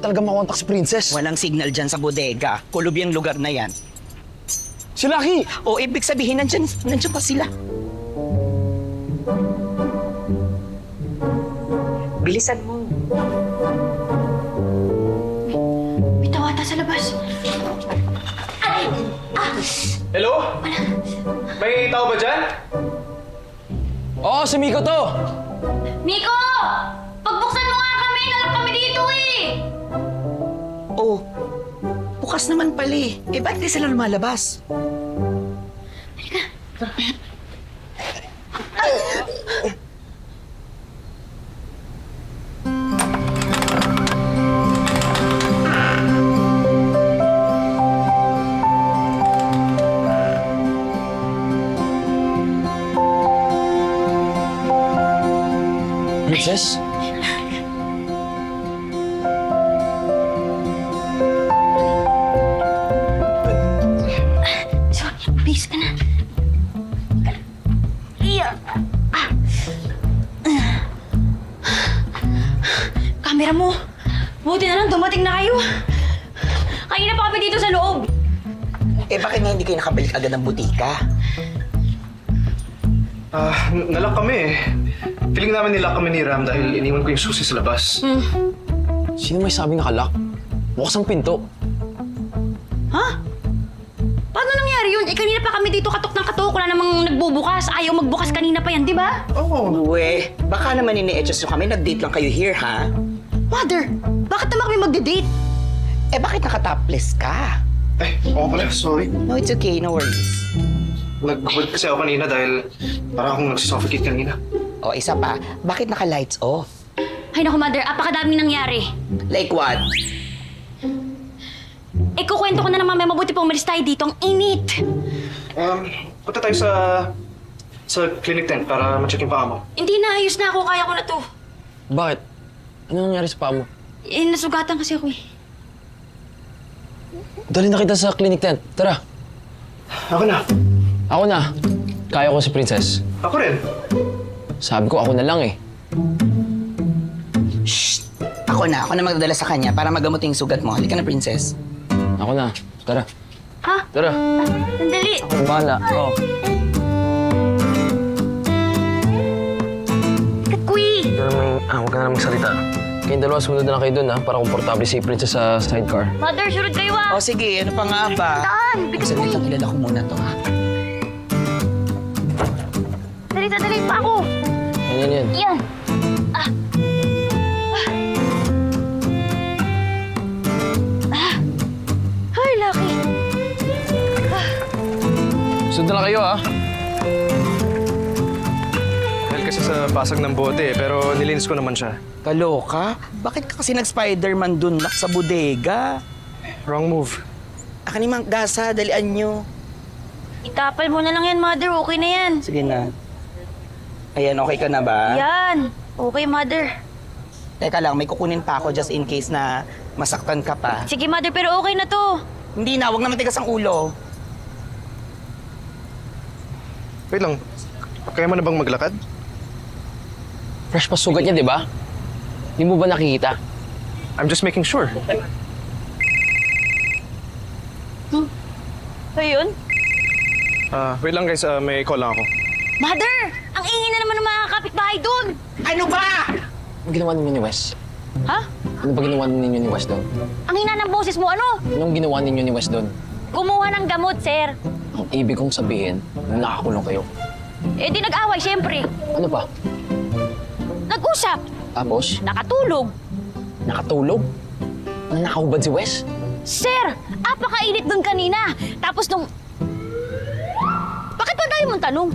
talaga makontak si Princess. Walang signal dyan sa bodega. Kulob yung lugar na yan. Si Lucky! O, ibig sabihin, nandyan pa sila. Bilisan mo. May tawata sa labas. Hello? May tao ba dyan? Oo, si Miko to! Miko! Pagbuksan mo nga kami! Nalap kami dito eh! Oh, bukas naman pala eh. Eh, ba't di sila lumalabas? Princess? So, please ka na. Iya. Kamera mo. Buti na lang dumating na kayo. Kanina pa kami dito sa loob. Eh, bakit nga hindi kayo nakabalik agad ng butika? Nalak kami eh. Feeling namin nilak kami ni Ram dahil iniwan ko yung susi sa labas. Sino may sabing nakalak? Bukas ang pinto. Ha? Paano nangyari yun? Eh, kanina pa kami dito katok ng katok. Wala namang nagbubukas. Ayaw magbukas kanina pa yan, di ba? Oo. Uwe, baka naman ini-adjust nyo kami. Nag-date lang kayo here, ha? Mother, bakit naman kami magde-date? Eh, bakit nakatopless ka? Eh, oo pala. Sorry. No, it's okay. No worries. Nag-hold kasi ako kanina dahil parang akong nagsisuffocate kanina. O, isa pa. Bakit naka-lights off? Ay naku, Mother, apakadaming nangyari. Like what? Eh, kukwento ko na naman, may mabuti pa umalis tayo dito. Ang init. Punta tayo sa clinic tent para ma-check yung paa mo. Hindi na, ayos na ako. Kaya ko na to. Bakit? Ano nangyari sa paa mo? Eh, nasugatan kasi ako eh. Dali na kita sa clinic tent. Tara. Ako na. Ako na. Kaya ko si Princess. Ako rin. Sabi ko ako na lang eh. Shh! Ako na magdadala sa kanya para magamutin yung sugat mo. Halika na, princess. Ako na. Tara. Ha? Tara. Sandali. Ako bahala. Oo. Katkuy! Huwag ka na lang magsalita. Kayong dalawa, sumunod na lang kayo dun ha, para komportable si Princess sa sidecar. Mother, surod kayo ah! O sige, ano pa nga ba? Saan? Bilis mo Saglit lang, ilala ko muna to, ha? Dali pa ako! Yan. Yan! Ah! Ay, Lucky! Sunod na lang kayo ha. Dahil kasi sa basag ng bote eh, pero nilinis ko naman siya. Kaloka? Bakit ka kasi nag-Spider-Man dun lak sa bodega? Wrong move. Aka ni Mang Gasa, dalian nyo. Itapal mo na lang yan, Mother. Okay na yan. Sige na. Ayan, okay ka na ba? Yan! Okay, Mother. Teka lang, may kukunin pa ako just in case na masaktan ka pa. Sige, Mother, pero okay na to. Hindi na, huwag naman tigas ang ulo. Wait lang. Kaya mo na bang maglakad? Fresh pa sugat niya, di ba? Hindi mo ba nakikita? I'm just making sure. Ayun? Wait lang guys, may call lang ako. Mother! Ang ingay na naman ng mga kapitbahay doon! Ano ba? Ano ginawa ninyo ni Wes? Ha? Ano ba ginawa ninyo ni Wes doon? Ang hina ng boses mo, ano? Anong ginawa ninyo ni Wes doon? Kumuha ng gamot, sir. Ang ibig kong sabihin, nakakulong kayo. Eh di nag-away, syempre. Ano pa? Nag-usap. Tapos, Nakatulog. nakatulog? Nakahubad si Wes? Sir, apakainit doon kanina. Tapos nung... Bakit ba tayo mong tanong?